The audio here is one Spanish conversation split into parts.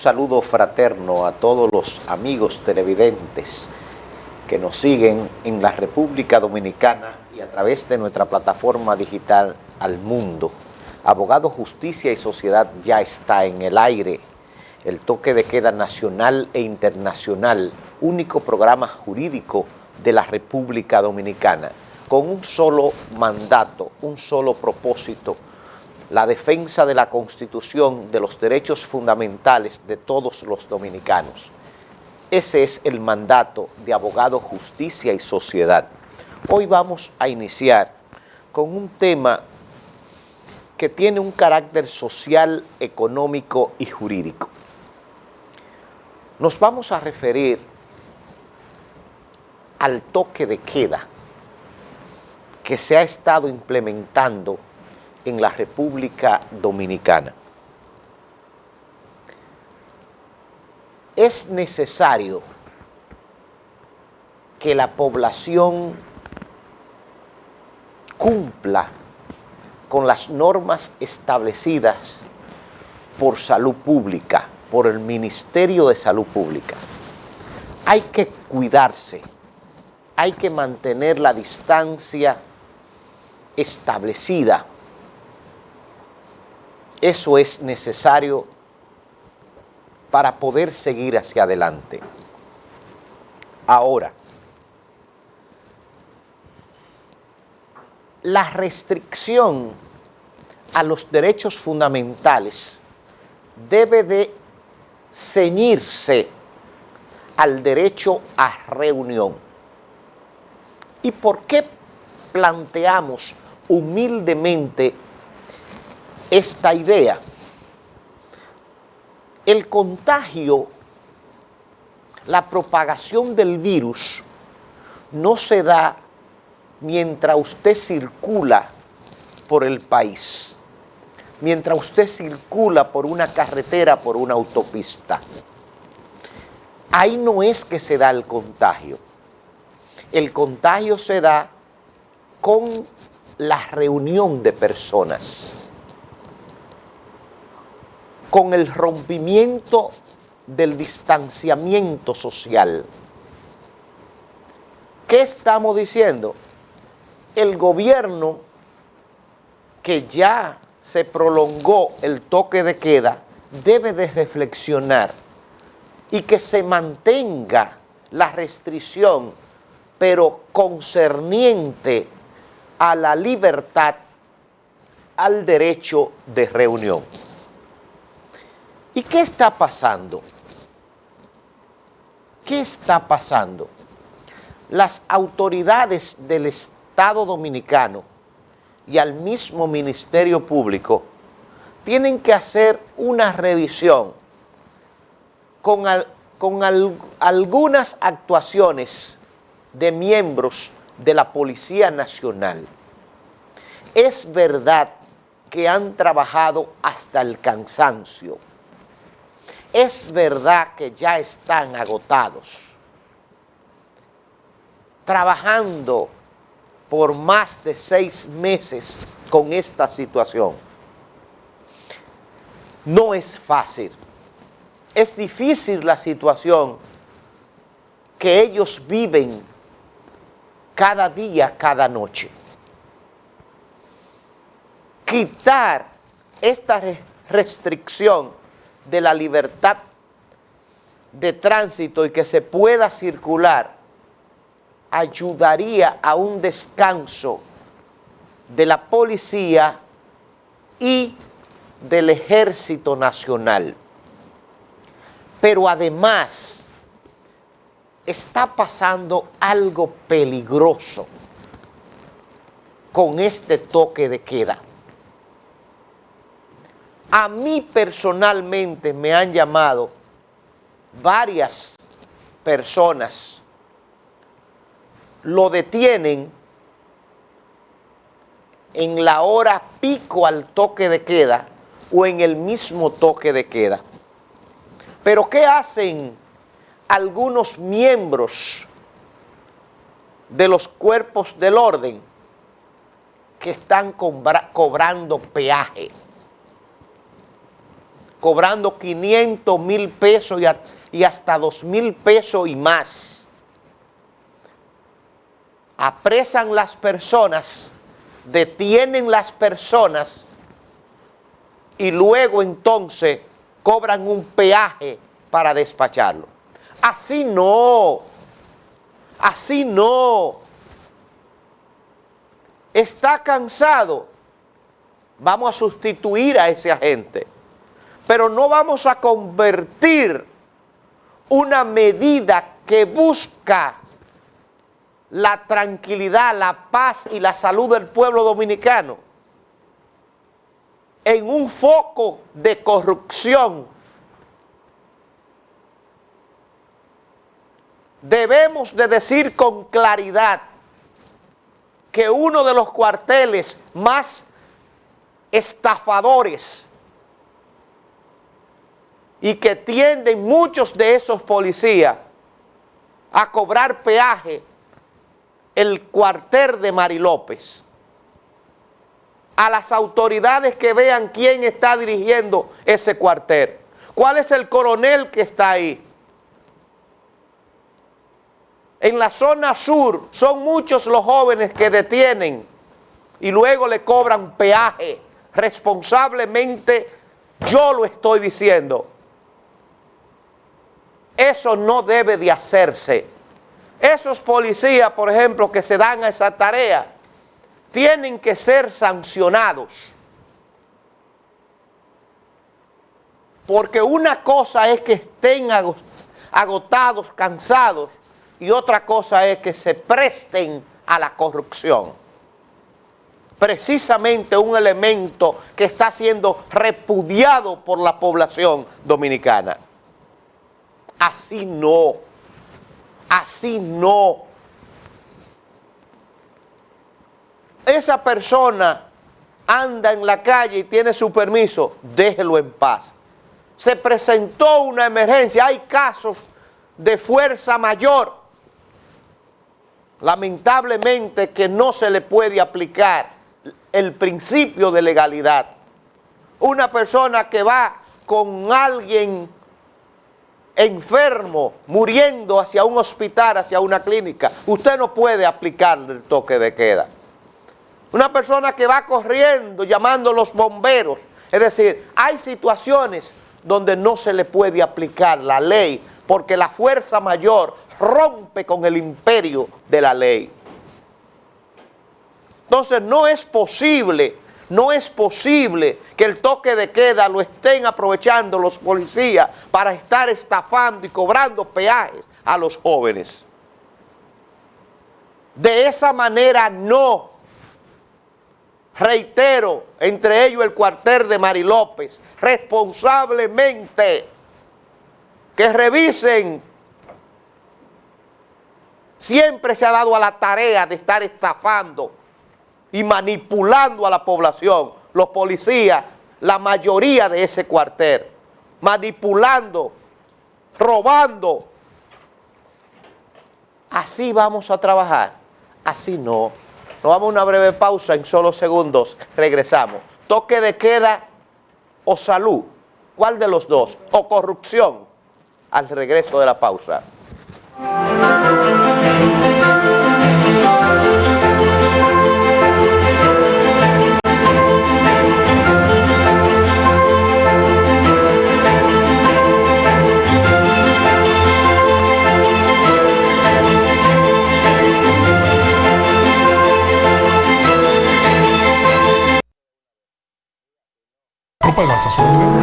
saludo fraterno a todos los amigos televidentes que nos siguen en la República Dominicana y a través de nuestra plataforma digital al mundo. Abogado, Justicia y Sociedad ya está en el aire. El toque de queda nacional e internacional, único programa jurídico de la República Dominicana, con un solo mandato, un solo propósito: la defensa de la Constitución, de los derechos fundamentales de todos los dominicanos. Ese es el mandato de Abogado, Justicia y Sociedad. Hoy vamos a iniciar con un tema que tiene un carácter social, económico y jurídico. Nos vamos a referir al toque de queda que se ha estado implementando en la República Dominicana. Es necesario que la población cumpla con las normas establecidas por Salud Pública, por el Ministerio de Salud Pública. Hay que cuidarse, hay que mantener la distancia establecida. Eso es necesario para poder seguir hacia adelante. Ahora, la restricción a los derechos fundamentales debe de ceñirse al derecho a reunión. ¿Y por qué planteamos humildemente esta idea? El contagio, la propagación del virus no se da mientras usted circula por el país, mientras usted circula por una carretera, por una autopista. Ahí no es que se da el contagio. El contagio se da con la reunión de personas, con el rompimiento del distanciamiento social. ¿Qué estamos diciendo? El gobierno, que ya se prolongó el toque de queda, debe de reflexionar y que se mantenga la restricción, pero concerniente a la libertad, al derecho de reunión. ¿Y qué está pasando? ¿Qué está pasando? Las autoridades del Estado Dominicano y al mismo Ministerio Público tienen que hacer una revisión con algunas actuaciones de miembros de la Policía Nacional. Es verdad que han trabajado hasta el cansancio. Es verdad que ya están agotados, trabajando por más de 6 meses con esta situación. No es fácil, es difícil la situación que ellos viven cada día, cada noche. Quitar esta restricción de la libertad de tránsito y que se pueda circular ayudaría a un descanso de la policía y del Ejército Nacional. Pero además está pasando algo peligroso con este toque de queda. A mí personalmente me han llamado varias personas, lo detienen en la hora pico al toque de queda o en el mismo toque de queda. Pero ¿qué hacen algunos miembros de los cuerpos del orden que están cobrando peaje? cobrando 500, 1,000 pesos y hasta 2,000 pesos y más. Apresan las personas, detienen las personas y luego entonces cobran un peaje para despacharlo. Así no, así no. Está cansado, vamos a sustituir a ese agente, pero no vamos a convertir una medida que busca la tranquilidad, la paz y la salud del pueblo dominicano en un foco de corrupción. Debemos de decir con claridad que uno de los cuarteles más estafadores y que tienden muchos de esos policías a cobrar peaje, el cuartel de Mari López. A las autoridades que vean quién está dirigiendo ese cuartel. ¿Cuál es el coronel que está ahí? En la zona sur son muchos los jóvenes que detienen y luego le cobran peaje. Responsablemente yo lo estoy diciendo. Eso no debe de hacerse. Esos policías, por ejemplo, que se dan a esa tarea, tienen que ser sancionados. Porque una cosa es que estén agotados, cansados, y otra cosa es que se presten a la corrupción. Precisamente un elemento que está siendo repudiado por la población dominicana. Así no, así no. Esa persona anda en la calle y tiene su permiso, déjelo en paz. Se presentó una emergencia, hay casos de fuerza mayor. Lamentablemente que no se le puede aplicar el principio de legalidad. Una persona que va con alguien enfermo, muriendo hacia un hospital, hacia una clínica, usted no puede aplicarle el toque de queda. Una persona que va corriendo, llamando a los bomberos, es decir, hay situaciones donde no se le puede aplicar la ley, porque la fuerza mayor rompe con el imperio de la ley. Entonces no es posible que el toque de queda lo estén aprovechando los policías para estar estafando y cobrando peajes a los jóvenes. De esa manera no. Reitero, entre ellos el cuartel de Mari López, responsablemente que revisen. Siempre se ha dado a la tarea de estar estafando y manipulando a la población. Los policías, la mayoría de ese cuartel, manipulando, robando. Así vamos a trabajar, así no. Nos vamos a una breve pausa, en solo segundos regresamos. Toque de queda o salud, ¿cuál de los dos? O corrupción, al regreso de la pausa. ¿No pagas a su mujer?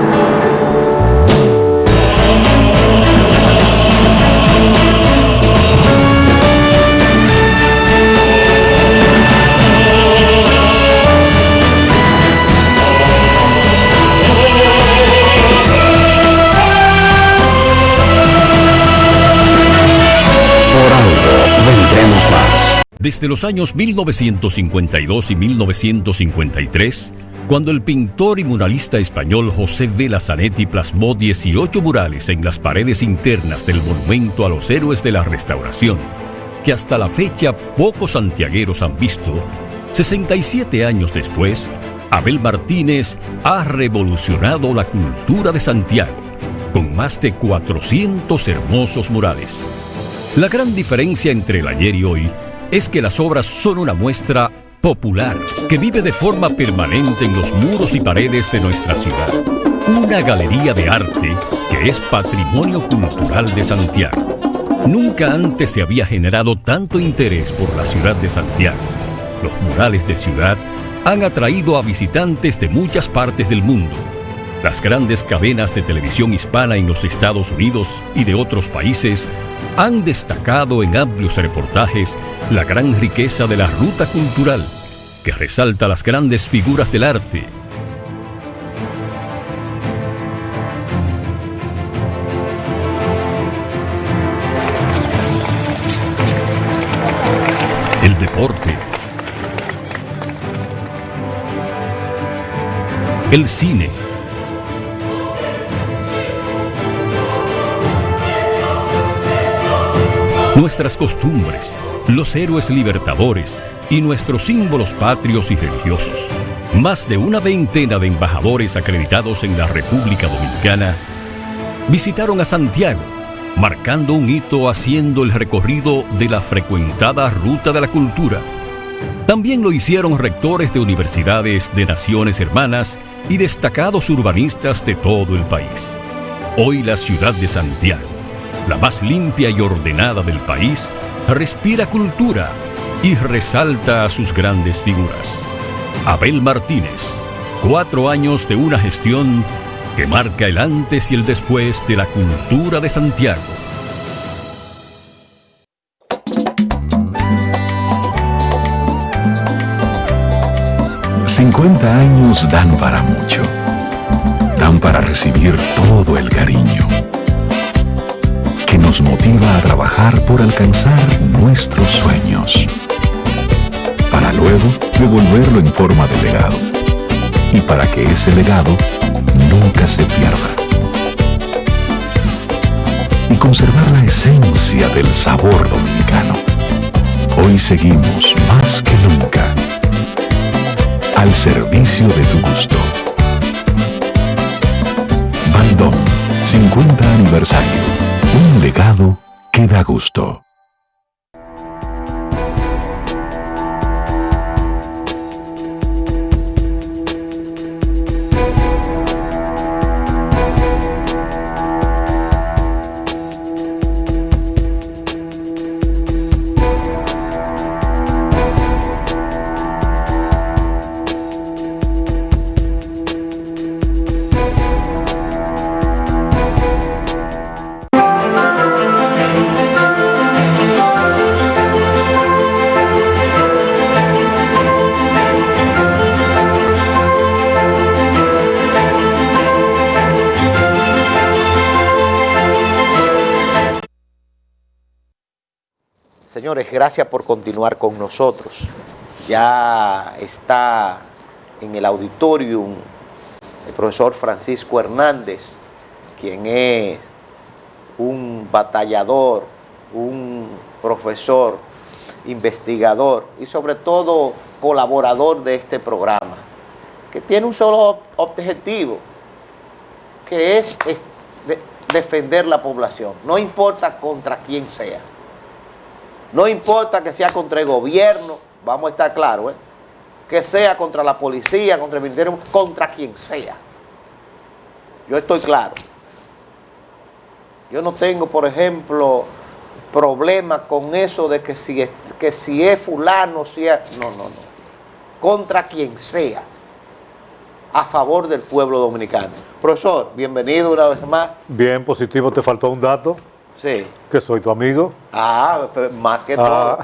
Desde los años 1952 y 1953, cuando el pintor y muralista español José Vela Zanetti plasmó 18 murales en las paredes internas del monumento a los héroes de la Restauración, que hasta la fecha pocos santiagueros han visto, 67 años después, Abel Martínez ha revolucionado la cultura de Santiago con más de 400 hermosos murales. La gran diferencia entre el ayer y hoy es que las obras son una muestra popular que vive de forma permanente en los muros y paredes de nuestra ciudad. Una galería de arte que es patrimonio cultural de Santiago. Nunca antes se había generado tanto interés por la ciudad de Santiago. Los murales de ciudad han atraído a visitantes de muchas partes del mundo. Las grandes cadenas de televisión hispana en los Estados Unidos y de otros países han destacado en amplios reportajes la gran riqueza de la ruta cultural, que resalta las grandes figuras del arte. El deporte, el cine, nuestras costumbres, los héroes libertadores y nuestros símbolos patrios y religiosos. Más de una veintena de embajadores acreditados en la República Dominicana visitaron a Santiago, marcando un hito haciendo el recorrido de la frecuentada Ruta de la Cultura. También lo hicieron rectores de universidades de naciones hermanas y destacados urbanistas de todo el país. Hoy la ciudad de Santiago, la más limpia y ordenada del país, respira cultura y resalta a sus grandes figuras. Abel Martínez, 4 años de una gestión que marca el antes y el después de la cultura de Santiago. «50 años dan para mucho. Dan para recibir todo el cariño que nos motiva a trabajar por alcanzar nuestros sueños, para luego devolverlo en forma de legado, y para que ese legado nunca se pierda, y conservar la esencia del sabor dominicano. Hoy seguimos más que nunca al servicio de tu gusto. Bandón, 50 aniversario. Un legado que da gusto. Señores, gracias por continuar con nosotros. Ya está en el auditorium el profesor Francisco Hernández, quien es un batallador, un profesor, investigador y sobre todo colaborador de este programa, que tiene un solo objetivo, que es defender la población, no importa contra quién sea. No importa que sea contra el gobierno, vamos a estar claros, que sea contra la policía, contra el ministerio, contra quien sea. Yo estoy claro. Yo no tengo, por ejemplo, problema con eso de que si es fulano, si es... No. Contra quien sea, a favor del pueblo dominicano. Profesor, bienvenido una vez más. Bien, positivo, te faltó un dato. Sí. Que soy tu amigo. Más que todo.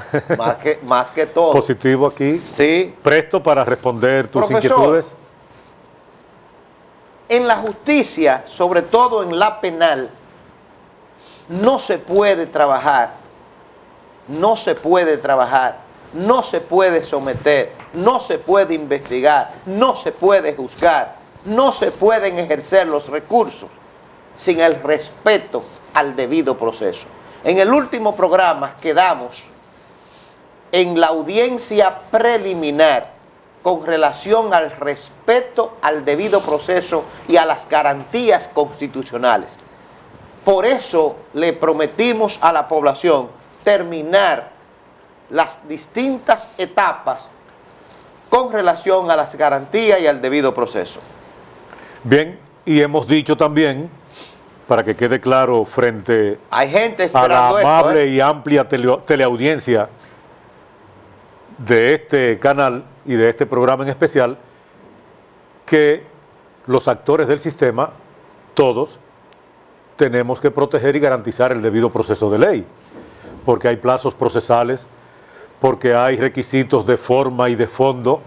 Más que todo. Positivo aquí. Sí. Presto para responder tus Profesor, inquietudes. En la justicia, sobre todo en la penal, no se puede trabajar, no se puede someter, no se puede investigar, no se puede juzgar, no se pueden ejercer los recursos sin el respeto al debido proceso. En el último programa quedamos en la audiencia preliminar con relación al respeto al debido proceso y a las garantías constitucionales. Por eso le prometimos a la población terminar las distintas etapas con relación a las garantías y al debido proceso. Bien, y hemos dicho también, para que quede claro frente Hay gente a esperando la amable esto, y amplia teleaudiencia de este canal y de este programa en especial, que los actores del sistema, todos, tenemos que proteger y garantizar el debido proceso de ley, porque hay plazos procesales, porque hay requisitos de forma y de fondo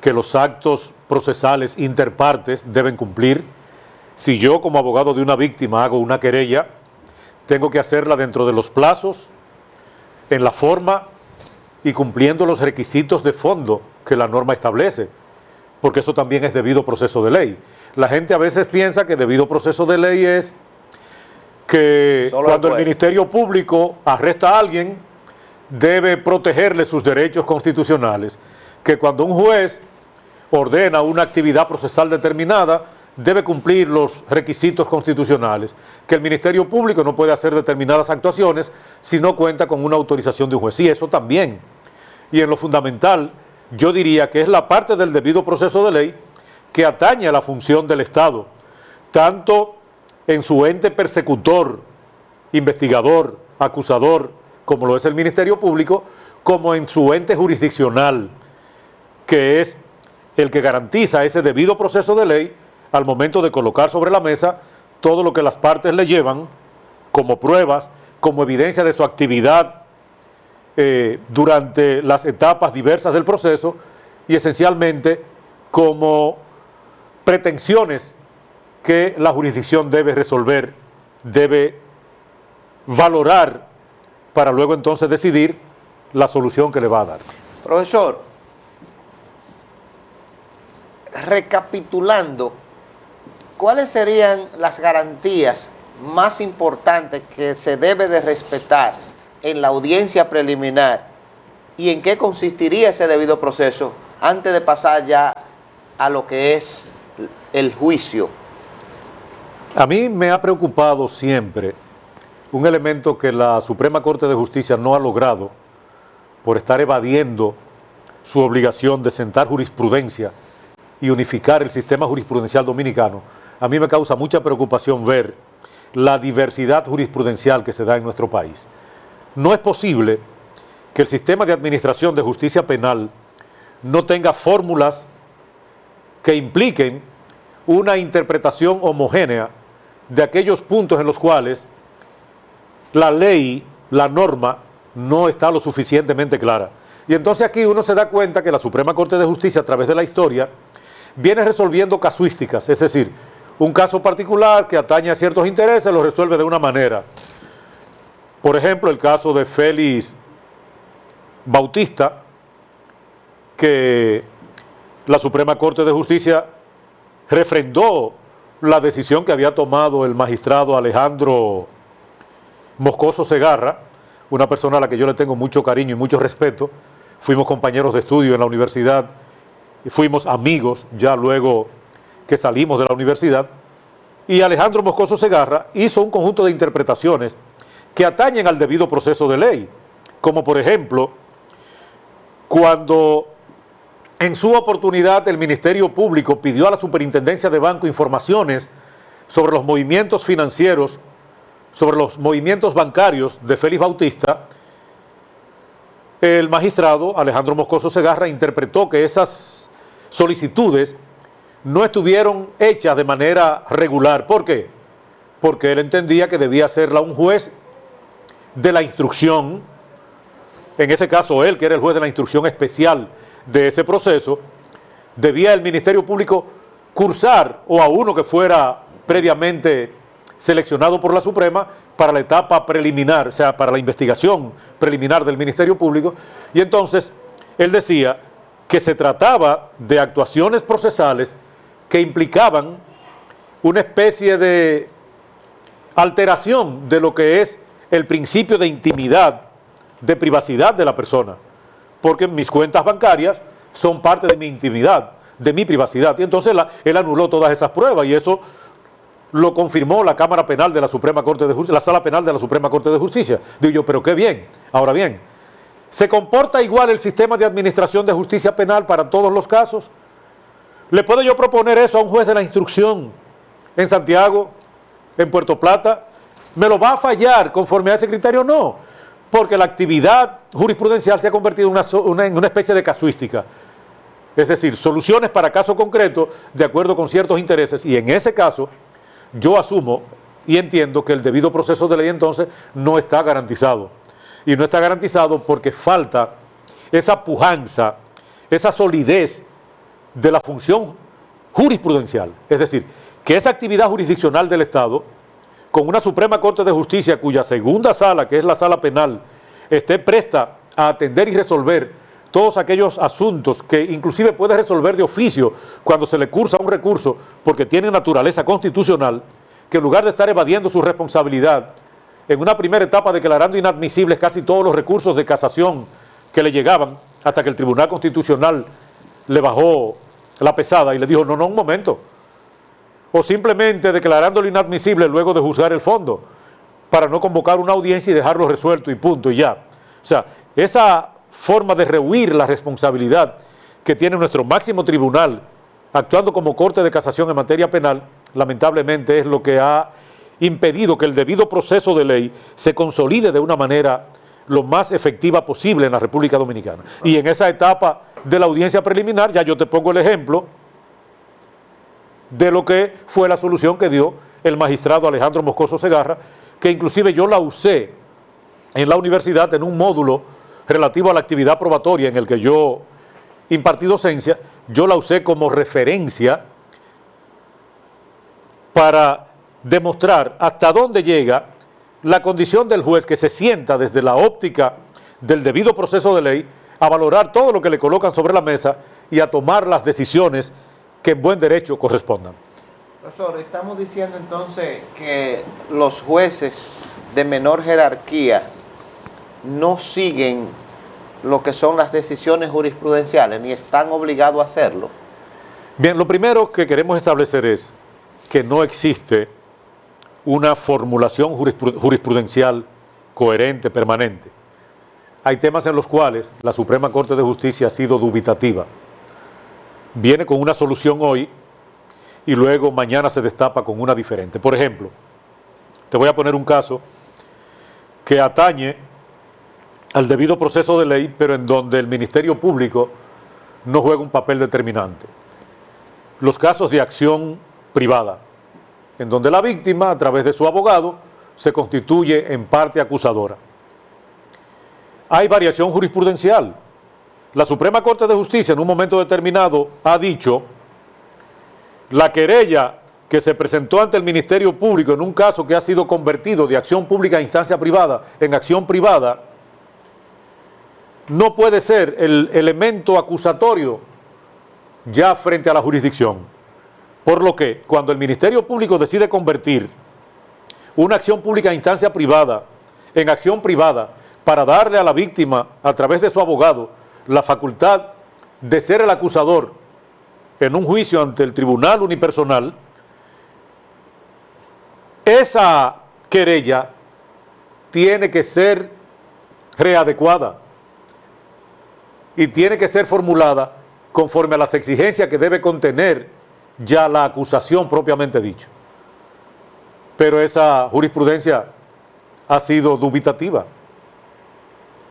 que los actos procesales interpartes deben cumplir. Si yo como abogado de una víctima hago una querella, tengo que hacerla dentro de los plazos, en la forma y cumpliendo los requisitos de fondo que la norma establece, porque eso también es debido proceso de ley. La gente a veces piensa que debido proceso de ley es que solo cuando el Ministerio Público arresta a alguien, debe protegerle sus derechos constitucionales, que cuando un juez ordena una actividad procesal determinada, debe cumplir los requisitos constitucionales, que el Ministerio Público no puede hacer determinadas actuaciones si no cuenta con una autorización de un juez. Sí, eso también. Y en lo fundamental, yo diría que es la parte del debido proceso de ley que atañe a la función del Estado, tanto en su ente persecutor, investigador, acusador, como lo es el Ministerio Público, como en su ente jurisdiccional, que es el que garantiza ese debido proceso de ley al momento de colocar sobre la mesa todo lo que las partes le llevan como pruebas, como evidencia de su actividad durante las etapas diversas del proceso y esencialmente como pretensiones que la jurisdicción debe resolver, debe valorar para luego entonces decidir la solución que le va a dar. Profesor, recapitulando, ¿cuáles serían las garantías más importantes que se debe de respetar en la audiencia preliminar y en qué consistiría ese debido proceso antes de pasar ya a lo que es el juicio? A mí me ha preocupado siempre un elemento que la Suprema Corte de Justicia no ha logrado por estar evadiendo su obligación de sentar jurisprudencia y unificar el sistema jurisprudencial dominicano. A mí me causa mucha preocupación ver la diversidad jurisprudencial que se da en nuestro país. No es posible que el sistema de administración de justicia penal no tenga fórmulas que impliquen una interpretación homogénea de aquellos puntos en los cuales la ley, la norma, no está lo suficientemente clara. Y entonces aquí uno se da cuenta que la Suprema Corte de Justicia, a través de la historia, viene resolviendo casuísticas, es decir, un caso particular que atañe a ciertos intereses lo resuelve de una manera. Por ejemplo, el caso de Félix Bautista, que la Suprema Corte de Justicia refrendó la decisión que había tomado el magistrado Alejandro Moscoso Segarra, una persona a la que yo le tengo mucho cariño y mucho respeto. Fuimos compañeros de estudio en la universidad y fuimos amigos ya luego que salimos de la universidad. Y Alejandro Moscoso Segarra hizo un conjunto de interpretaciones que atañen al debido proceso de ley, como por ejemplo, cuando en su oportunidad el Ministerio Público pidió a la Superintendencia de Banco informaciones sobre los movimientos financieros, sobre los movimientos bancarios de Félix Bautista, el magistrado Alejandro Moscoso Segarra interpretó que esas solicitudes no estuvieron hechas de manera regular. ¿Por qué? Porque él entendía que debía hacerla un juez de la instrucción, en ese caso él, que era el juez de la instrucción especial de ese proceso, debía el Ministerio Público cursar o a uno que fuera previamente seleccionado por la Suprema para la etapa preliminar, o sea, para la investigación preliminar del Ministerio Público. Y entonces él decía que se trataba de actuaciones procesales que implicaban una especie de alteración de lo que es el principio de intimidad, de privacidad de la persona, porque mis cuentas bancarias son parte de mi intimidad, de mi privacidad. Y entonces él anuló todas esas pruebas y eso lo confirmó la Cámara Penal de la Suprema Corte de Justicia, la Sala Penal de la Suprema Corte de Justicia. Digo yo, pero qué bien. Ahora bien, ¿se comporta igual el sistema de administración de justicia penal para todos los casos? ¿Le puedo yo proponer eso a un juez de la instrucción en Santiago, en Puerto Plata? ¿Me lo va a fallar conforme a ese criterio? No, porque la actividad jurisprudencial se ha convertido en una especie de casuística. Es decir, soluciones para casos concretos de acuerdo con ciertos intereses. Y en ese caso, yo asumo y entiendo que el debido proceso de ley entonces no está garantizado. Y no está garantizado porque falta esa pujanza, esa solidez de la función jurisprudencial. Es decir, que esa actividad jurisdiccional del Estado, con una Suprema Corte de Justicia cuya segunda sala, que es la sala penal, esté presta a atender y resolver todos aquellos asuntos que inclusive puede resolver de oficio cuando se le cursa un recurso porque tiene naturaleza constitucional, que en lugar de estar evadiendo su responsabilidad, en una primera etapa declarando inadmisibles casi todos los recursos de casación que le llegaban, hasta que el Tribunal Constitucional le bajó la pesada y le dijo, no, un momento, o simplemente declarándolo inadmisible luego de juzgar el fondo, para no convocar una audiencia y dejarlo resuelto y punto y ya. O sea, esa forma de rehuir la responsabilidad que tiene nuestro máximo tribunal actuando como Corte de Casación en materia penal, lamentablemente es lo que ha impedido que el debido proceso de ley se consolide de una manera lo más efectiva posible en la República Dominicana. Y en esa etapa de la audiencia preliminar, ya yo te pongo el ejemplo de lo que fue la solución que dio el magistrado Alejandro Moscoso Segarra, que inclusive yo la usé en la universidad en un módulo relativo a la actividad probatoria en el que yo impartí docencia. Yo la usé como referencia para demostrar hasta dónde llega la condición del juez que se sienta desde la óptica del debido proceso de ley a valorar todo lo que le colocan sobre la mesa y a tomar las decisiones que en buen derecho correspondan. Profesor, estamos diciendo entonces que los jueces de menor jerarquía no siguen lo que son las decisiones jurisprudenciales ni están obligados a hacerlo. Bien, lo primero que queremos establecer es que no existe una formulación jurisprudencial coherente, permanente. Hay temas en los cuales la Suprema Corte de Justicia ha sido dubitativa. Viene con una solución hoy y luego mañana se destapa con una diferente. Por ejemplo, te voy a poner un caso que atañe al debido proceso de ley, pero en donde el Ministerio Público no juega un papel determinante. Los casos de acción privada, en donde la víctima, a través de su abogado, se constituye en parte acusadora. Hay variación jurisprudencial. La Suprema Corte de Justicia en un momento determinado ha dicho: la querella que se presentó ante el Ministerio Público en un caso que ha sido convertido de acción pública a instancia privada en acción privada, no puede ser el elemento acusatorio ya frente a la jurisdicción. Por lo que, cuando el Ministerio Público decide convertir una acción pública a instancia privada en acción privada para darle a la víctima, a través de su abogado, la facultad de ser el acusador en un juicio ante el tribunal unipersonal, esa querella tiene que ser readecuada y tiene que ser formulada conforme a las exigencias que debe contener ya la acusación propiamente dicho. Pero esa jurisprudencia ha sido dubitativa.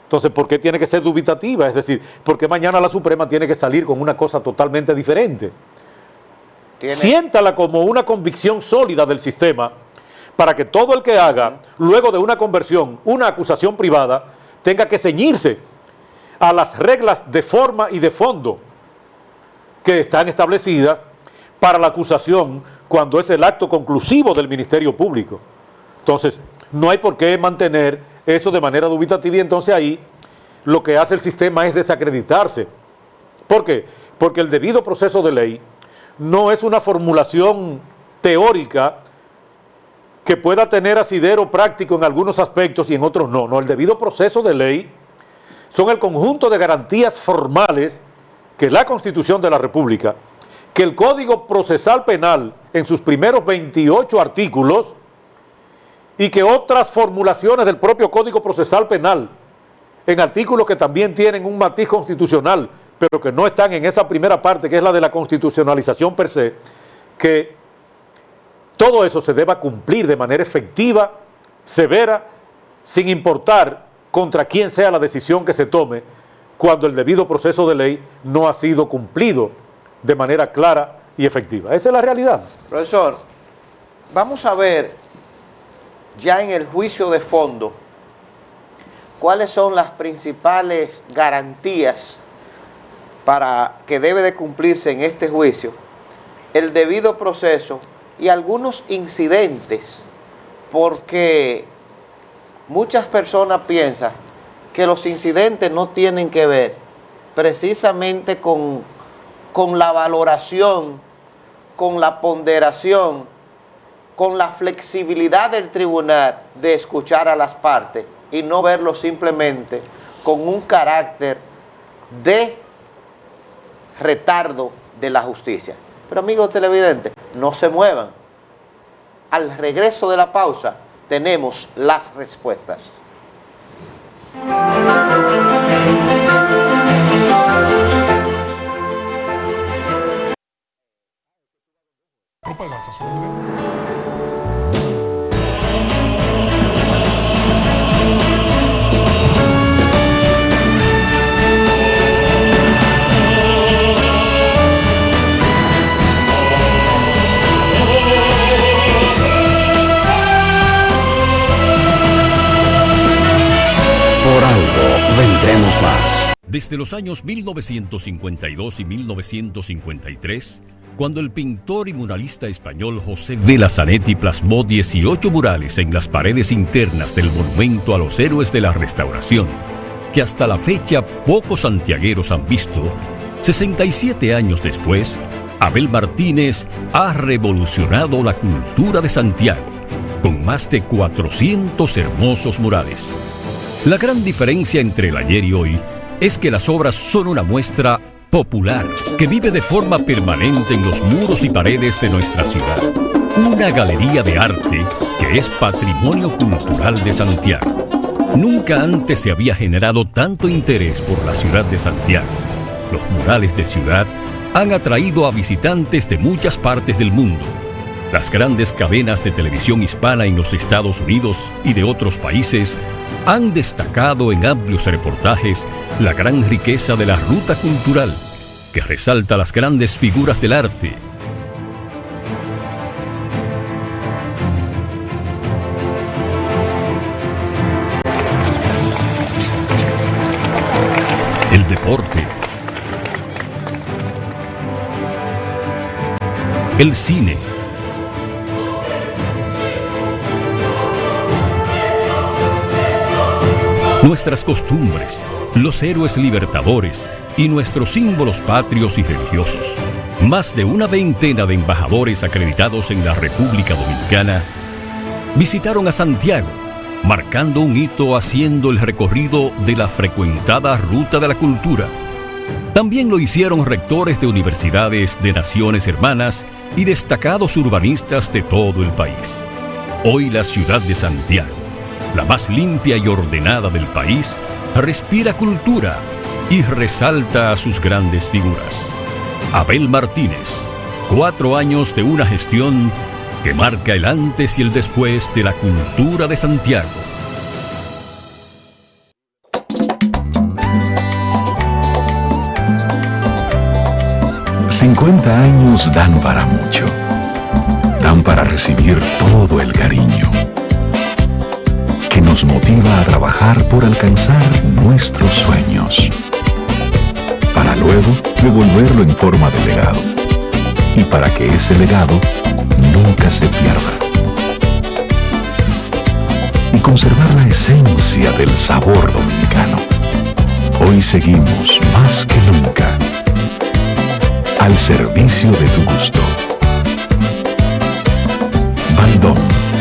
Entonces, ¿por qué tiene que ser dubitativa? Es decir, ¿por qué mañana la Suprema tiene que salir con una cosa totalmente diferente? Siéntala como una convicción sólida del sistema para que todo el que haga, luego de una conversión, una acusación privada, tenga que ceñirse a las reglas de forma y de fondo que están establecidas para la acusación cuando es el acto conclusivo del Ministerio Público. Entonces, no hay por qué mantener eso de manera dubitativa y entonces ahí lo que hace el sistema es desacreditarse. ¿Por qué? Porque el debido proceso de ley no es una formulación teórica que pueda tener asidero práctico en algunos aspectos y en otros no. No, el debido proceso de ley son el conjunto de garantías formales que la Constitución de la República, que el Código Procesal Penal en sus primeros 28 artículos y que otras formulaciones del propio Código Procesal Penal en artículos que también tienen un matiz constitucional, pero que no están en esa primera parte, que es la de la constitucionalización per se, que todo eso se deba cumplir de manera efectiva, severa, sin importar contra quién sea la decisión que se tome, cuando el debido proceso de ley no ha sido cumplido de manera clara y efectiva. Esa es la realidad. Profesor, vamos a ver ya en el juicio de fondo cuáles son las principales garantías para que debe de cumplirse en este juicio, el debido proceso y algunos incidentes, porque muchas personas piensan que los incidentes no tienen que ver precisamente con la valoración, con la ponderación, con la flexibilidad del tribunal de escuchar a las partes y no verlo simplemente con un carácter de retardo de la justicia. Pero amigos televidentes, no se muevan. Al regreso de la pausa tenemos las respuestas. Propaganda su orden. Por algo vendremos más. Desde los años 1952 y 1953, cuando el pintor y muralista español José Vela Zanetti plasmó 18 murales en las paredes internas del monumento a los héroes de la Restauración, que hasta la fecha pocos santiagueros han visto, 67 años después, Abel Martínez ha revolucionado la cultura de Santiago, con más de 400 hermosos murales. La gran diferencia entre el ayer y hoy es que las obras son una muestra popular que vive de forma permanente en los muros y paredes de nuestra ciudad. Una galería de arte que es patrimonio cultural de Santiago. Nunca antes se había generado tanto interés por la ciudad de Santiago. Los murales de ciudad han atraído a visitantes de muchas partes del mundo. Las grandes cadenas de televisión hispana en los Estados Unidos y de otros países han destacado en amplios reportajes la gran riqueza de la ruta cultural, que resalta las grandes figuras del arte. El deporte. El cine. Nuestras costumbres, los héroes libertadores y nuestros símbolos patrios y religiosos. Más de una veintena de embajadores acreditados en la República Dominicana visitaron a Santiago, marcando un hito haciendo el recorrido de la frecuentada Ruta de la Cultura. También lo hicieron rectores de universidades de naciones hermanas y destacados urbanistas de todo el país. Hoy la ciudad de Santiago, la más limpia y ordenada del país, respira cultura y resalta a sus grandes figuras. Abel Martínez, 4 años de una gestión que marca el antes y el después de la cultura de Santiago. «50 años dan para mucho. Dan para recibir todo el cariño que nos motiva a trabajar por alcanzar nuestros sueños, para luego devolverlo en forma de legado, y para que ese legado nunca se pierda, y conservar la esencia del sabor dominicano. Hoy seguimos más que nunca al servicio de tu gusto. Baldón,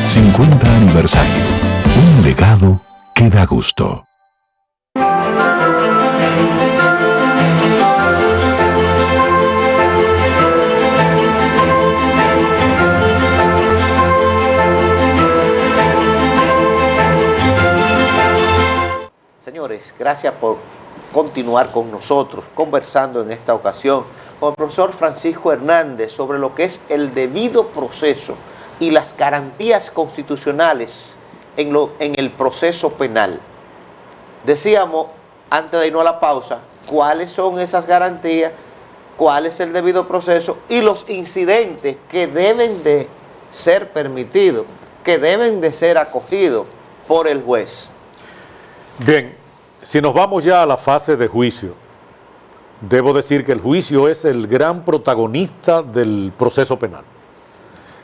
50 aniversario. Un legado que da gusto. Señores, gracias por continuar con nosotros, conversando en esta ocasión con el profesor Francisco Hernández sobre lo que es el debido proceso y las garantías constitucionales en el proceso penal. Decíamos, antes de irnos a la pausa, cuáles son esas garantías, cuál es el debido proceso y los incidentes que deben de ser permitidos, que deben de ser acogidos por el juez. Bien, si nos vamos ya a la fase de juicio, debo decir que el juicio es el gran protagonista del proceso penal.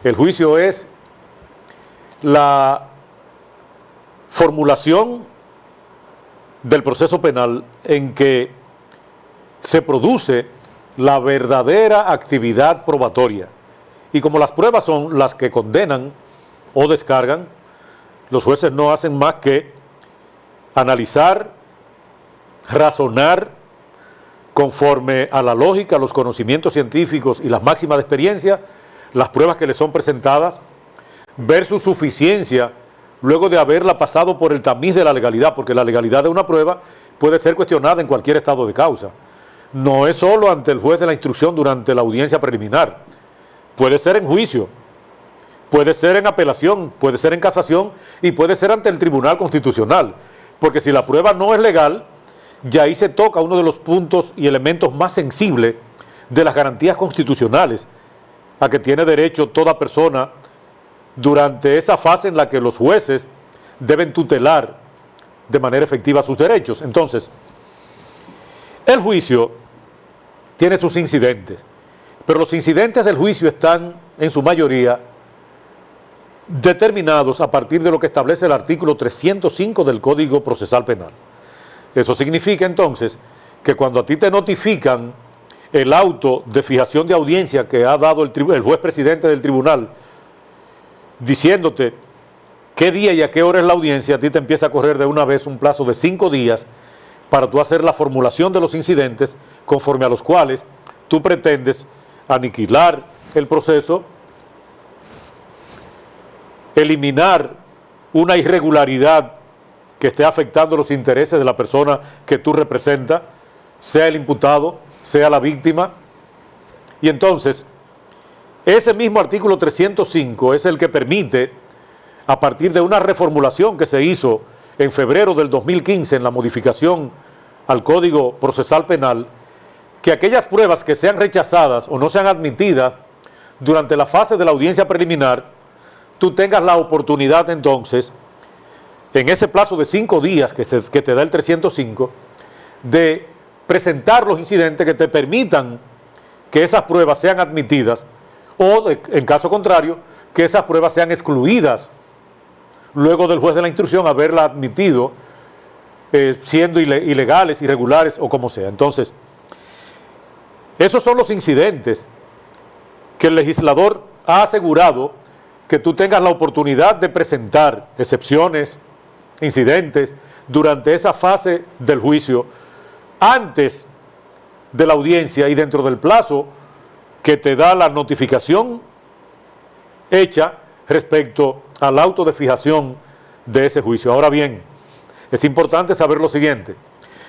El juicio es la formulación del proceso penal en que se produce la verdadera actividad probatoria. Y como las pruebas son las que condenan o descargan, los jueces no hacen más que analizar, razonar, conforme a la lógica, los conocimientos científicos y las máximas de experiencia, las pruebas que les son presentadas, ver su suficiencia luego de haberla pasado por el tamiz de la legalidad, porque la legalidad de una prueba puede ser cuestionada en cualquier estado de causa. No es solo ante el juez de la instrucción durante la audiencia preliminar, puede ser en juicio, puede ser en apelación, puede ser en casación y puede ser ante el Tribunal Constitucional, porque si la prueba no es legal, ya ahí se toca uno de los puntos y elementos más sensibles de las garantías constitucionales a que tiene derecho toda persona durante esa fase en la que los jueces deben tutelar de manera efectiva sus derechos. Entonces, el juicio tiene sus incidentes, pero los incidentes del juicio están en su mayoría determinados a partir de lo que establece el artículo 305 del Código Procesal Penal. Eso significa entonces que cuando a ti te notifican el auto de fijación de audiencia que ha dado el juez presidente del tribunal diciéndote qué día y a qué hora es la audiencia, a ti te empieza a correr de una vez un plazo de 5 días para tú hacer la formulación de los incidentes conforme a los cuales tú pretendes aniquilar el proceso, eliminar una irregularidad que esté afectando los intereses de la persona que tú representas, sea el imputado, sea la víctima. Y entonces, ese mismo artículo 305 es el que permite, a partir de una reformulación que se hizo en febrero del 2015 en la modificación al Código Procesal Penal, que aquellas pruebas que sean rechazadas o no sean admitidas durante la fase de la audiencia preliminar, tú tengas la oportunidad entonces, en ese plazo de 5 días que te da el 305, de presentar los incidentes que te permitan que esas pruebas sean admitidas o, en caso contrario, que esas pruebas sean excluidas luego del juez de la instrucción haberla admitido, siendo ilegales, irregulares o como sea. Entonces, esos son los incidentes que el legislador ha asegurado que tú tengas la oportunidad de presentar excepciones, incidentes, durante esa fase del juicio, antes de la audiencia y dentro del plazo que te da la notificación hecha respecto al auto de fijación de ese juicio. Ahora bien, es importante saber lo siguiente.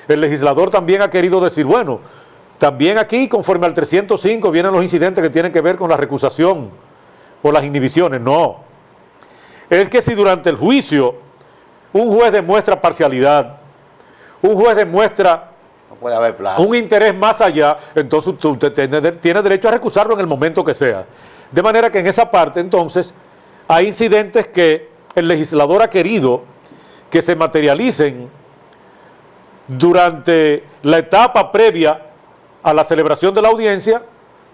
El legislador también ha querido decir, bueno, también aquí, conforme al 305, vienen los incidentes que tienen que ver con la recusación o las inhibiciones. No. Es que si durante el juicio un juez demuestra parcialidad, un juez demuestra no puede haber plazo, un interés más allá, entonces tú tienes derecho a recusarlo en el momento que sea. De manera que en esa parte, entonces, hay incidentes que el legislador ha querido que se materialicen durante la etapa previa a la celebración de la audiencia,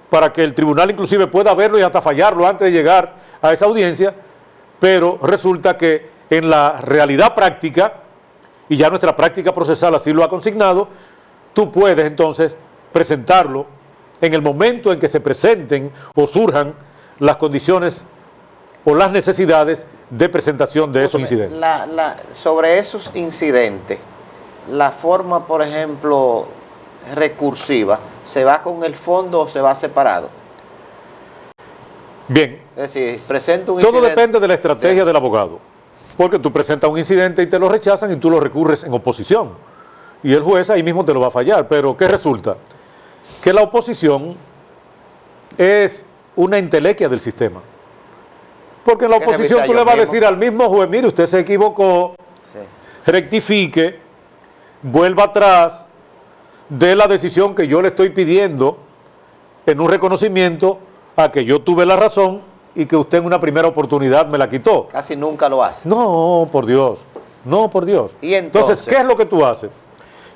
para que el tribunal inclusive pueda verlo y hasta fallarlo antes de llegar a esa audiencia, pero resulta que en la realidad práctica, y ya nuestra práctica procesal así lo ha consignado, tú puedes entonces presentarlo en el momento en que se presenten o surjan las condiciones o las necesidades de presentación de esos incidentes. Sobre esos incidentes, la forma, por ejemplo, recursiva, ¿se va con el fondo o se va separado? Bien. Es decir, presento un todo incidente. depende de la estrategia del abogado, porque tú presentas un incidente y te lo rechazan y tú lo recurres en oposición. y el juez ahí mismo te lo va a fallar. Pero ¿qué resulta? Que la oposición es una entelequia del sistema. Porque en la oposición tú le vas a decir al mismo juez, mire, usted se equivocó, sí, rectifique, vuelva atrás de la decisión que yo le estoy pidiendo en un reconocimiento a que yo tuve la razón y que usted en una primera oportunidad me la quitó. Casi nunca lo hace. No, por Dios. No, por Dios. ¿Y entonces ¿qué es lo que tú haces?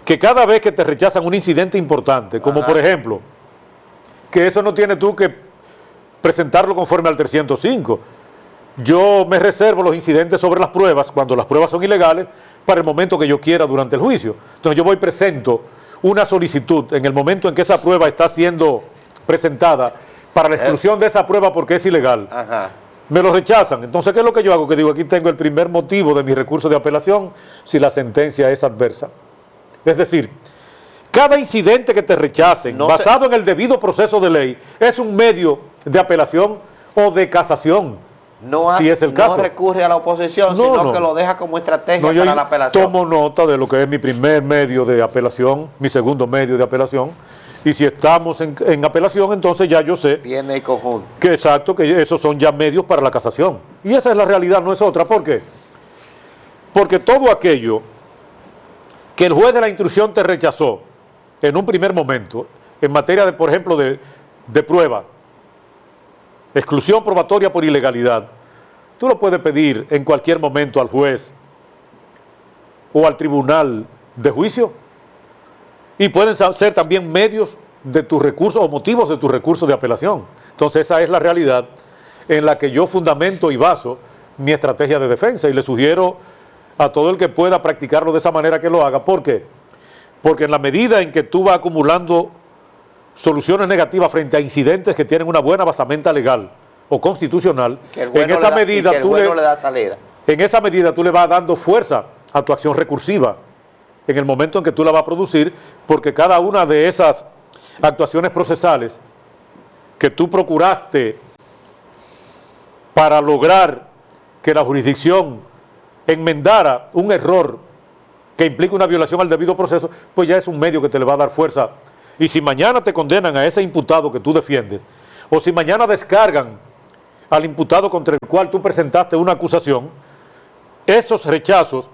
Que cada vez que te rechazan un incidente importante, como por ejemplo, que eso no tiene tú que presentarlo conforme al 305. Yo me reservo los incidentes sobre las pruebas, cuando las pruebas son ilegales, para el momento que yo quiera durante el juicio. Entonces yo voy y presento una solicitud en el momento en que esa prueba está siendo presentada para la exclusión de esa prueba porque es ilegal. Me lo rechazan. Entonces, ¿qué es lo que yo hago? Que digo, aquí tengo el primer motivo de mi recurso de apelación si la sentencia es adversa. Es decir, cada incidente que te rechacen, basado en el debido proceso de ley, es un medio de apelación o de casación. Si es el caso. No recurre a la oposición, sino que lo deja como estrategia para la apelación. Tomo nota de lo que es mi primer medio de apelación, mi segundo medio de apelación, y si estamos en apelación, entonces ya yo sé tiene el conjunto. Que exacto, que esos son ya medios para la casación. Y esa es la realidad, no es otra. ¿Por qué? Porque todo aquello que el juez de la instrucción te rechazó en un primer momento, en materia de, por ejemplo, de prueba, exclusión probatoria por ilegalidad, tú lo puedes pedir en cualquier momento al juez o al tribunal de juicio, y pueden ser también medios de tus recursos o motivos de tus recursos de apelación. Entonces esa es la realidad en la que yo fundamento y baso mi estrategia de defensa, y le sugiero a todo el que pueda practicarlo de esa manera que lo haga. ¿Por qué? Porque en la medida en que tú vas acumulando soluciones negativas frente a incidentes que tienen una buena basamenta legal o constitucional, en esa medida tú le vas dando fuerza a tu acción recursiva en el momento en que tú la vas a producir, porque cada una de esas actuaciones procesales que tú procuraste para lograr que la jurisdicción enmendara un error que implica una violación al debido proceso, pues ya es un medio que te le va a dar fuerza. Y si mañana te condenan a ese imputado que tú defiendes, o si mañana descargan al imputado contra el cual tú presentaste una acusación, esos rechazos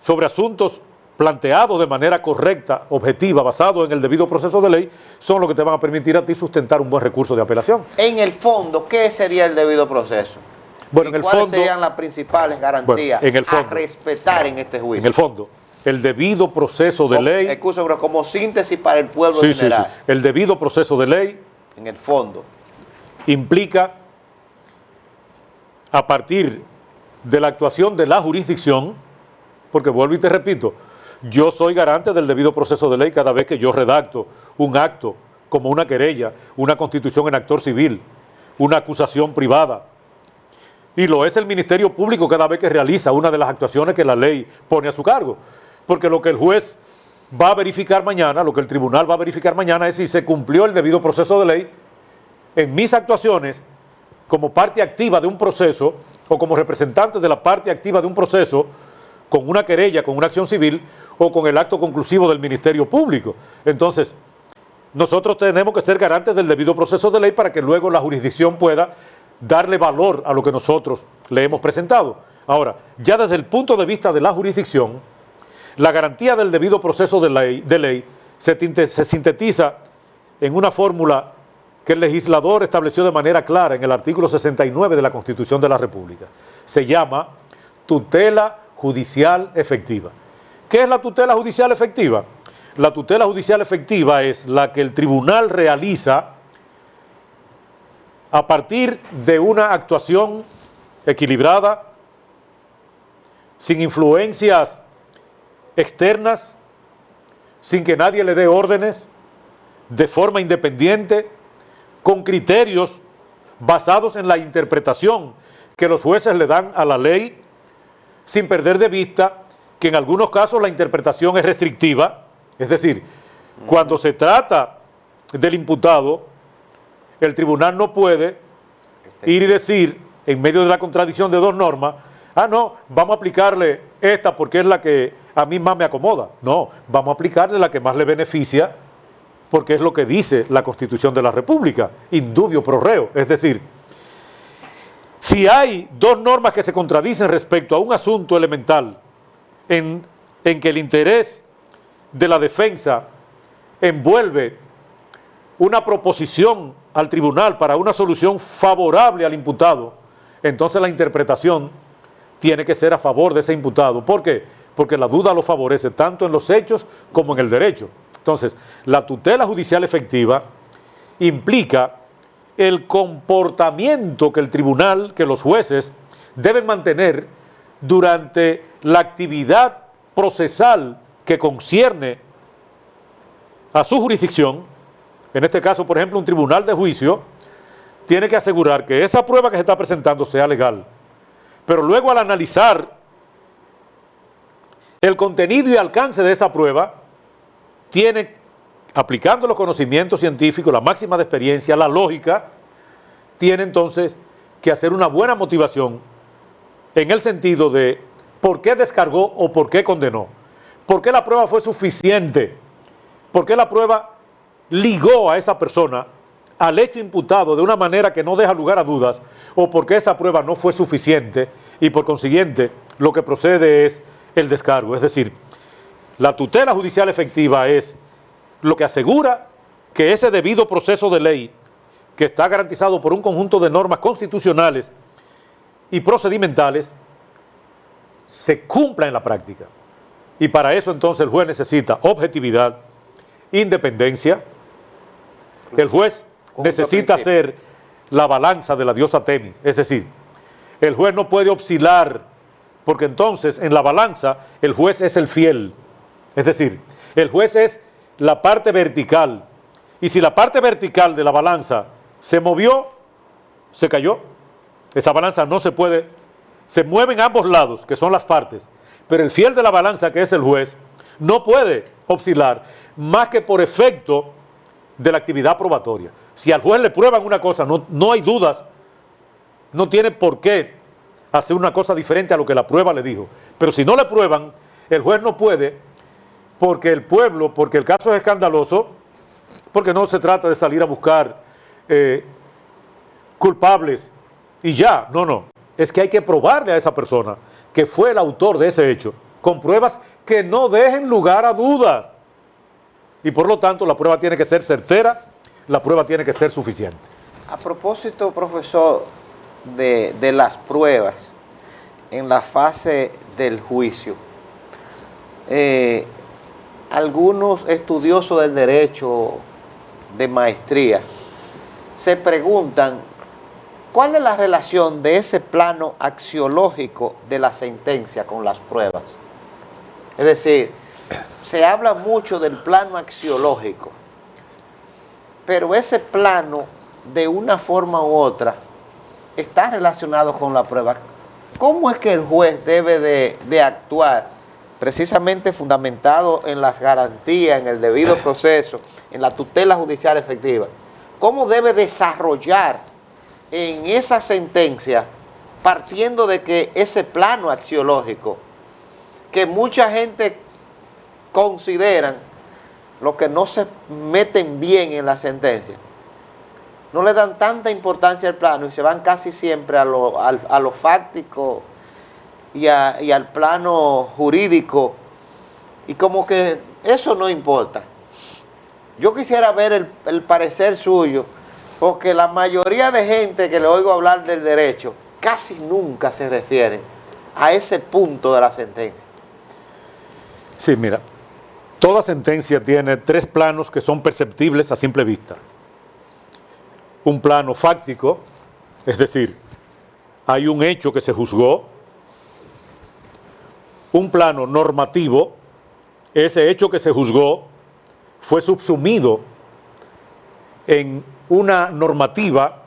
sobre asuntos planteados de manera correcta, objetiva, basado en el debido proceso de ley, son los que te van a permitir a ti sustentar un buen recurso de apelación. En el fondo, ¿qué sería el debido proceso? Bueno, ¿Y cuáles serían las principales garantías a respetar en este juicio? En el fondo, el debido proceso de ley... Escúchame, como síntesis para el pueblo en general. Sí. El debido proceso de ley... En el fondo. Implica, a partir de la actuación de la jurisdicción, porque vuelvo y te repito, yo soy garante del debido proceso de ley cada vez que yo redacto un acto, como una querella, una constitución en actor civil, una acusación privada. Y lo es el Ministerio Público cada vez que realiza una de las actuaciones que la ley pone a su cargo. Porque lo que el juez va a verificar mañana, lo que el tribunal va a verificar mañana es si se cumplió el debido proceso de ley en mis actuaciones como parte activa de un proceso o como representante de la parte activa de un proceso con una querella, con una acción civil o con el acto conclusivo del Ministerio Público. Entonces, nosotros tenemos que ser garantes del debido proceso de ley para que luego la jurisdicción pueda darle valor a lo que nosotros le hemos presentado. Ahora, ya desde el punto de vista de la jurisdicción, la garantía del debido proceso de ley se sintetiza en una fórmula que el legislador estableció de manera clara en el artículo 69 de la Constitución de la República. Se llama tutela judicial efectiva. ¿Qué es la tutela judicial efectiva? La tutela judicial efectiva es la que el tribunal realiza a partir de una actuación equilibrada, sin influencias externas, sin que nadie le dé órdenes, de forma independiente, con criterios basados en la interpretación que los jueces le dan a la ley, sin perder de vista que en algunos casos la interpretación es restrictiva, es decir, cuando se trata del imputado, el tribunal no puede ir y decir, en medio de la contradicción de dos normas, no, vamos a aplicarle esta porque es la que a mí más me acomoda. No, vamos a aplicarle la que más le beneficia, porque es lo que dice la Constitución de la República, indubio pro reo. Es decir, si hay dos normas que se contradicen respecto a un asunto elemental en que el interés de la defensa envuelve una proposición al tribunal para una solución favorable al imputado, entonces la interpretación tiene que ser a favor de ese imputado. ¿Por qué? Porque la duda lo favorece tanto en los hechos como en el derecho. Entonces, la tutela judicial efectiva implica el comportamiento que el tribunal, que los jueces deben mantener durante la actividad procesal que concierne a su jurisdicción. En este caso, por ejemplo, un tribunal de juicio tiene que asegurar que esa prueba que se está presentando sea legal. Pero luego, al analizar el contenido y alcance de esa prueba, tiene, aplicando los conocimientos científicos, la máxima de experiencia, la lógica, tiene entonces que hacer una buena motivación en el sentido de por qué descargó o por qué condenó, por qué la prueba fue suficiente, por qué la prueba ligó a esa persona al hecho imputado de una manera que no deja lugar a dudas, o por qué esa prueba no fue suficiente y por consiguiente lo que procede es el descargo. Es decir, la tutela judicial efectiva es lo que asegura que ese debido proceso de ley, que está garantizado por un conjunto de normas constitucionales y procedimentales, se cumpla en la práctica. Y para eso entonces el juez necesita objetividad, independencia. El juez necesita ser la balanza de la diosa Temis. Es decir, el juez no puede oscilar, porque entonces en la balanza el juez es el fiel. Es decir, el juez es la parte vertical. Y si la parte vertical de la balanza se movió, se cayó. Esa balanza no se puede, se mueven ambos lados, que son las partes. Pero el fiel de la balanza, que es el juez, no puede oscilar más que por efecto de la actividad probatoria. Si al juez le prueban una cosa, no hay dudas, no tiene por qué hacer una cosa diferente a lo que la prueba le dijo. Pero si no le prueban, el juez no puede, porque el pueblo, porque el caso es escandaloso, porque no se trata de salir a buscar culpables y ya, no, es que hay que probarle a esa persona que fue el autor de ese hecho, con pruebas que no dejen lugar a duda. Y por lo tanto la prueba tiene que ser certera, la prueba tiene que ser suficiente. A propósito, profesor, de las pruebas en la fase del juicio, algunos estudiosos del derecho de maestría se preguntan cuál es la relación de ese plano axiológico de la sentencia con las pruebas. Es decir, se habla mucho del plano axiológico, pero ese plano, de una forma u otra, está relacionado con la prueba. ¿Cómo es que el juez debe de actuar, precisamente fundamentado en las garantías, en el debido proceso, en la tutela judicial efectiva? ¿Cómo debe desarrollar en esa sentencia, partiendo de que ese plano axiológico, que mucha gente consideran los que no se meten bien en la sentencia, no le dan tanta importancia al plano y se van casi siempre a lo fáctico y al plano jurídico, y como que eso no importa? Yo quisiera ver el parecer suyo, porque la mayoría de gente que le oigo hablar del derecho casi nunca se refiere a ese punto de la sentencia. Sí, mira, toda sentencia tiene tres planos que son perceptibles a simple vista. Un plano fáctico, es decir, hay un hecho que se juzgó. Un plano normativo, ese hecho que se juzgó fue subsumido en una normativa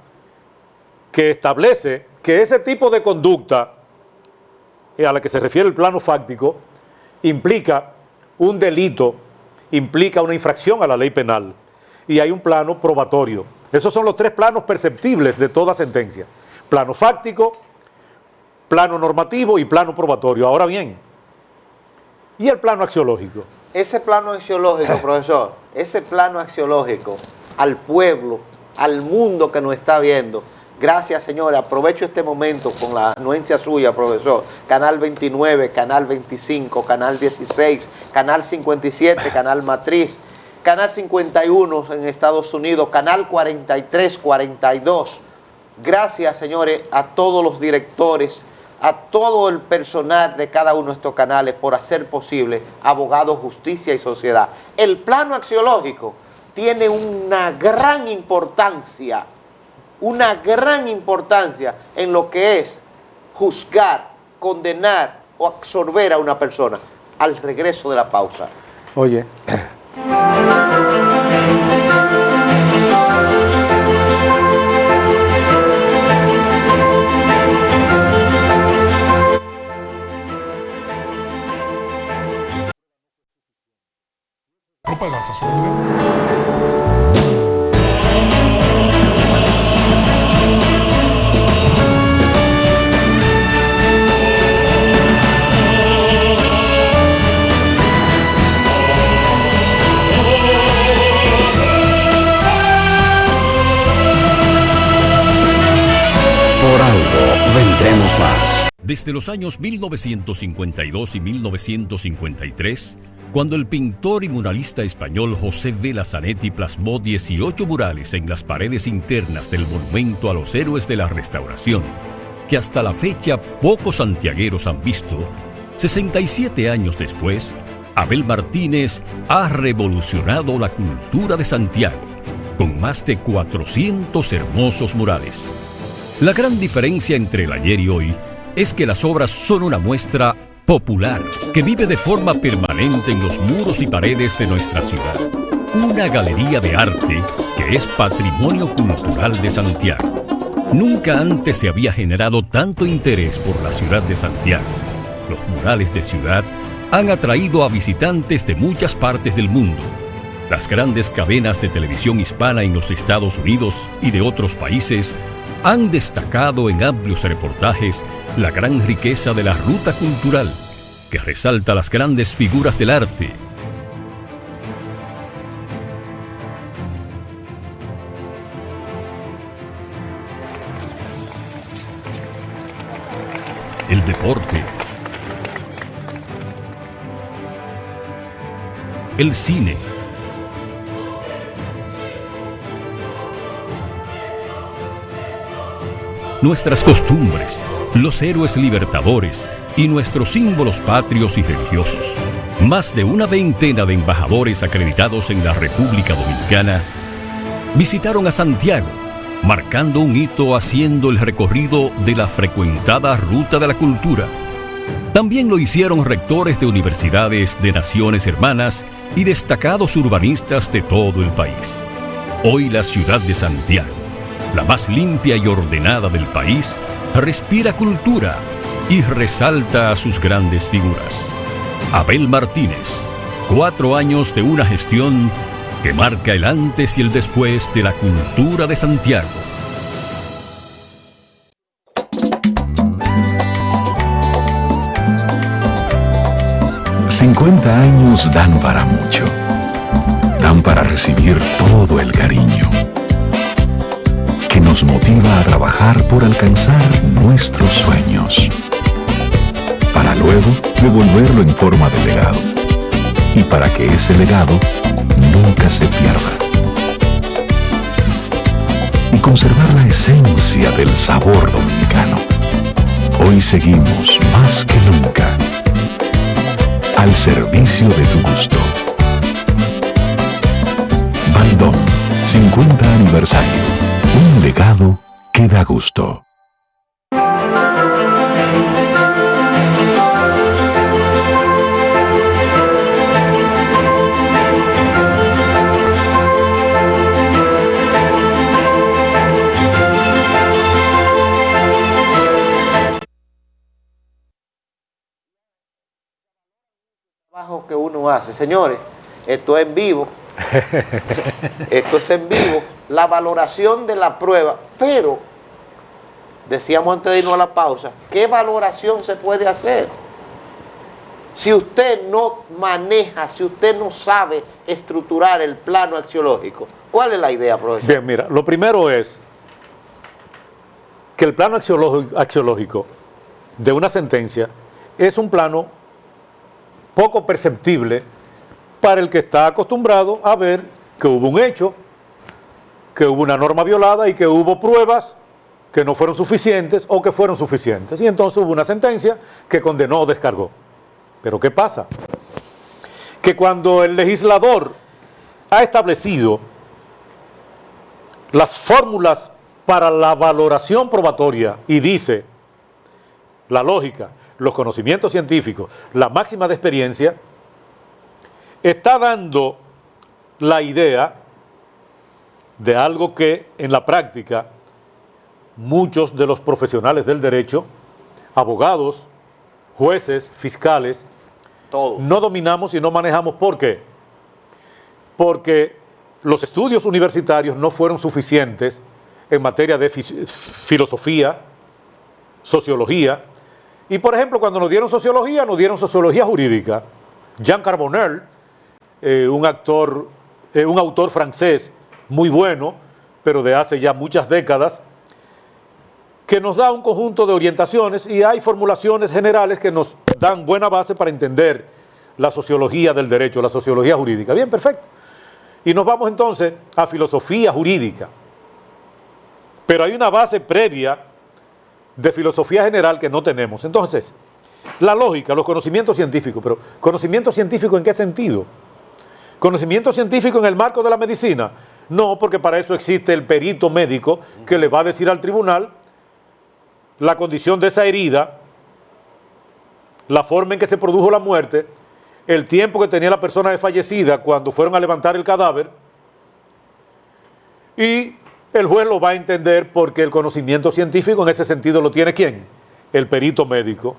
que establece que ese tipo de conducta a la que se refiere el plano fáctico implica un delito, implica una infracción a la ley penal, y hay un plano probatorio. Esos son los tres planos perceptibles de toda sentencia: plano fáctico, plano normativo y plano probatorio. Ahora bien, ¿Y el plano axiológico? Ese plano axiológico, profesor, ese plano axiológico al pueblo, al mundo que nos está viendo. Gracias, señores. Aprovecho este momento con la anuencia suya, profesor. Canal 29, Canal 25, Canal 16, Canal 57, Canal Matriz, Canal 51 en Estados Unidos, Canal 43, 42. Gracias, señores, a todos los directores, a todo el personal de cada uno de estos canales por hacer posible Abogados, Justicia y Sociedad. El plano axiológico tiene una gran importancia en lo que es juzgar, condenar o absorber a una persona. Al regreso de la pausa. Oye. ¿No pagas a su orden? Por algo vendremos más. Desde los años 1952 y 1953, cuando el pintor y muralista español José Vela Zanetti plasmó 18 murales en las paredes internas del monumento a los héroes de la Restauración, que hasta la fecha pocos santiagueros han visto, 67 años después, Abel Martínez ha revolucionado la cultura de Santiago, con más de 400 hermosos murales. La gran diferencia entre el ayer y hoy es que las obras son una muestra popular que vive de forma permanente en los muros y paredes de nuestra ciudad. Una galería de arte que es patrimonio cultural de Santiago. Nunca antes se había generado tanto interés por la ciudad de Santiago. Los murales de ciudad han atraído a visitantes de muchas partes del mundo. Las grandes cadenas de televisión hispana en los Estados Unidos y de otros países han destacado en amplios reportajes la gran riqueza de la ruta cultural, que resalta las grandes figuras del arte. El deporte, el cine, nuestras costumbres, los héroes libertadores y nuestros símbolos patrios y religiosos. Más de una veintena de embajadores acreditados en la República Dominicana visitaron a Santiago, marcando un hito haciendo el recorrido de la frecuentada Ruta de la Cultura. También lo hicieron rectores de universidades de naciones hermanas y destacados urbanistas de todo el país. Hoy la ciudad de Santiago, la más limpia y ordenada del país, respira cultura y resalta a sus grandes figuras. Abel Martínez, 4 años de una gestión que marca el antes y el después de la cultura de Santiago. $50 años dan para mucho. Dan para recibir todo el cariño que nos motiva a trabajar por alcanzar nuestros sueños, para luego devolverlo en forma de legado, y para que ese legado nunca se pierda, y conservar la esencia del sabor dominicano. Hoy seguimos más que nunca al servicio de tu gusto. Baldón, 50 aniversario. Un legado que da gusto. Trabajo que uno hace, señores, esto es en vivo. Esto es en vivo, la valoración de la prueba, pero decíamos antes de irnos a la pausa, ¿qué valoración se puede hacer? Si usted no maneja, si usted no sabe estructurar el plano axiológico, ¿cuál es la idea, profesor? Bien, mira, lo primero es que el plano axiológico de una sentencia es un plano poco perceptible para el que está acostumbrado a ver que hubo un hecho, que hubo una norma violada y que hubo pruebas que no fueron suficientes o que fueron suficientes. Y entonces hubo una sentencia que condenó o descargó. Pero ¿qué pasa? Que cuando el legislador ha establecido las fórmulas para la valoración probatoria y dice la lógica, los conocimientos científicos, la máxima de experiencia, está dando la idea de algo que en la práctica muchos de los profesionales del derecho, abogados, jueces, fiscales, Todo. no dominamos y no manejamos. ¿Por qué? Porque los estudios universitarios no fueron suficientes en materia de filosofía, sociología. Y por ejemplo, cuando nos dieron sociología jurídica. Jean Carbonell, un autor francés muy bueno, pero de hace ya muchas décadas, que nos da un conjunto de orientaciones y hay formulaciones generales que nos dan buena base para entender la sociología del derecho, la sociología jurídica. Bien, perfecto. Y nos vamos entonces a filosofía jurídica. Pero hay una base previa de filosofía general que no tenemos. Entonces, la lógica, los conocimientos científicos, pero ¿conocimiento científico en qué sentido? ¿Conocimiento científico en el marco de la medicina? No, porque para eso existe el perito médico que le va a decir al tribunal la condición de esa herida, la forma en que se produjo la muerte, el tiempo que tenía la persona fallecida cuando fueron a levantar el cadáver, y el juez lo va a entender porque el conocimiento científico en ese sentido lo tiene ¿quién? El perito médico.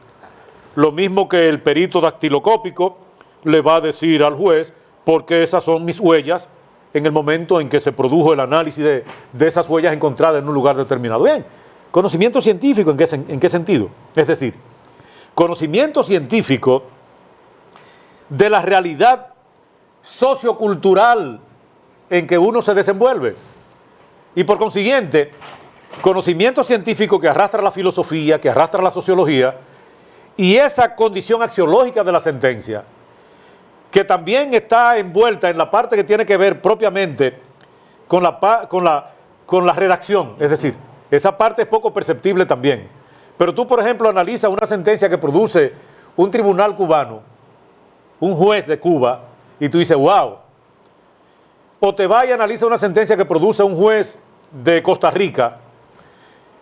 Lo mismo que el perito dactiloscópico le va a decir al juez porque esas son mis huellas en el momento en que se produjo el análisis de esas huellas encontradas en un lugar determinado. Bien, conocimiento científico ¿en qué sentido? Es decir, conocimiento científico de la realidad sociocultural en que uno se desenvuelve. Y por consiguiente, conocimiento científico que arrastra la filosofía, que arrastra la sociología, y esa condición axiológica de la sentencia, que también está envuelta en la parte que tiene que ver propiamente con la redacción, es decir, esa parte es poco perceptible también. Pero tú, por ejemplo, analizas una sentencia que produce un tribunal cubano, un juez de Cuba, y tú dices, wow. O te vas y analizas una sentencia que produce un juez de Costa Rica,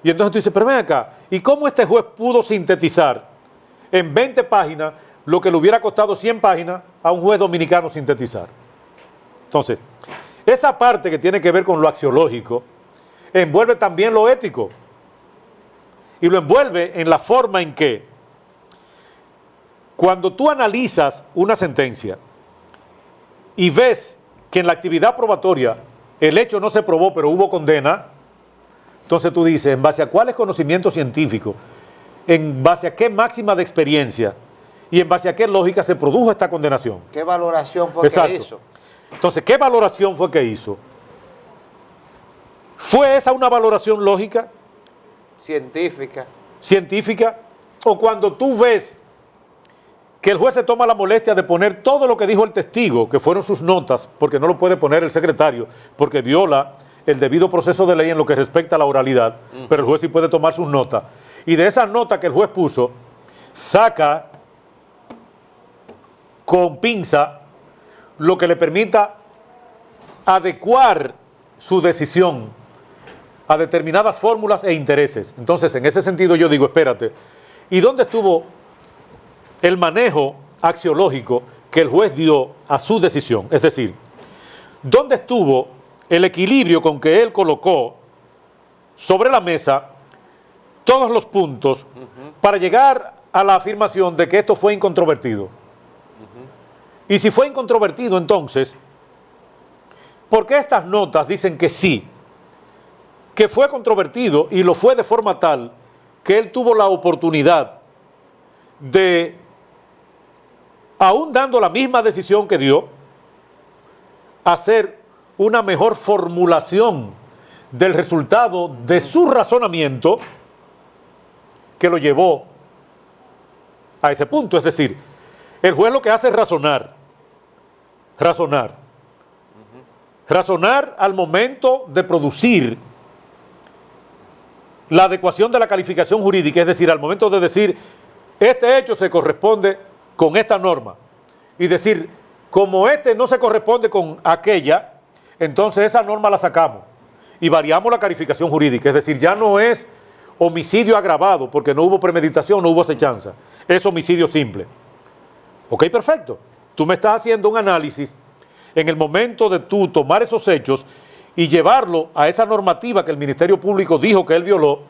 y entonces tú dices, pero ven acá, ¿y cómo este juez pudo sintetizar en 20 páginas lo que le hubiera costado 100 páginas a un juez dominicano sintetizar? Entonces, esa parte que tiene que ver con lo axiológico, envuelve también lo ético, y lo envuelve en la forma en que, cuando tú analizas una sentencia y ves que en la actividad probatoria el hecho no se probó, pero hubo condena, entonces tú dices, ¿en base a cuáles conocimientos científicos? ¿En base a qué máxima de experiencia? ¿Y en base a qué lógica se produjo esta condenación? ¿Qué valoración fue que hizo? Entonces, ¿qué valoración fue que hizo? ¿Fue esa una valoración lógica? Científica. ¿Científica? O cuando tú ves que el juez se toma la molestia de poner todo lo que dijo el testigo, que fueron sus notas, porque no lo puede poner el secretario, porque viola el debido proceso de ley en lo que respecta a la oralidad, pero el juez sí puede tomar sus notas. Y de esa nota que el juez puso, saca con pinza lo que le permita adecuar su decisión a determinadas fórmulas e intereses. Entonces, en ese sentido yo digo, espérate, ¿y dónde estuvo el manejo axiológico que el juez dio a su decisión? Es decir, ¿dónde estuvo el equilibrio con que él colocó sobre la mesa todos los puntos para llegar a la afirmación de que esto fue incontrovertido? Y si fue incontrovertido, entonces, ¿por qué estas notas dicen que sí? Que fue controvertido y lo fue de forma tal que él tuvo la oportunidad de aún dando la misma decisión que dio, hacer una mejor formulación del resultado de su razonamiento que lo llevó a ese punto. Es decir, el juez lo que hace es razonar al momento de producir la adecuación de la calificación jurídica, es decir, al momento de decir, este hecho se corresponde con esta norma, y decir, como este no se corresponde con aquella, entonces esa norma la sacamos y variamos la calificación jurídica, es decir, ya no es homicidio agravado porque no hubo premeditación, no hubo acechanza, es homicidio simple. Ok, perfecto. Tú me estás haciendo un análisis en el momento de tú tomar esos hechos y llevarlo a esa normativa que el Ministerio Público dijo que él violó,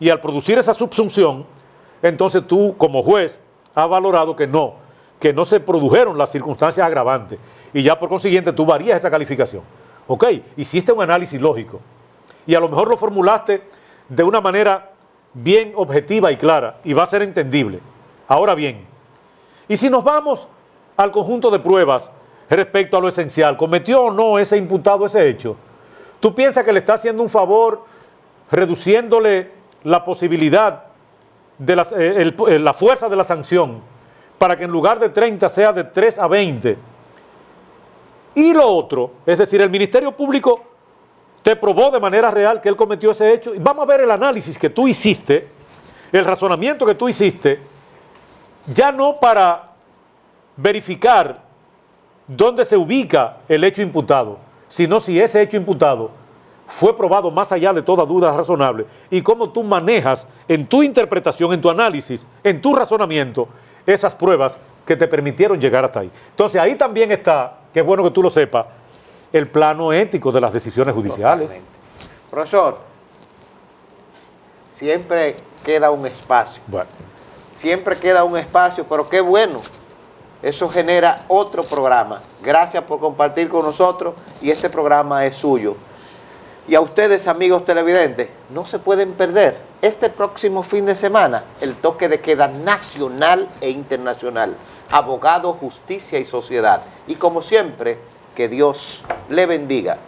y al producir esa subsunción, entonces tú como juez has valorado que no se produjeron las circunstancias agravantes, y ya por consiguiente tú varías esa calificación. Ok, hiciste un análisis lógico y a lo mejor lo formulaste de una manera bien objetiva y clara y va a ser entendible. Ahora bien, y si nos vamos al conjunto de pruebas respecto a lo esencial, ¿cometió o no ese imputado ese hecho? ¿Tú piensas que le está haciendo un favor reduciéndole la posibilidad de la fuerza de la sanción para que en lugar de 30 sea de 3 a 20? Y lo otro, es decir, el Ministerio Público te probó de manera real que él cometió ese hecho. Y vamos a ver el análisis que tú hiciste, el razonamiento que tú hiciste, ya no para verificar dónde se ubica el hecho imputado, sino si ese hecho imputado fue probado más allá de toda duda razonable, y cómo tú manejas en tu interpretación, en tu análisis, en tu razonamiento, esas pruebas que te permitieron llegar hasta ahí. Entonces ahí también está, que es bueno que tú lo sepas, el plano ético de las decisiones judiciales. Totalmente. Profesor, siempre queda un espacio. Bueno. Siempre queda un espacio, pero qué bueno. Eso genera otro programa. Gracias por compartir con nosotros, y este programa es suyo. Y a ustedes, amigos televidentes, no se pueden perder este próximo fin de semana el toque de queda nacional e internacional. Abogado, justicia y sociedad. Y como siempre, que Dios le bendiga.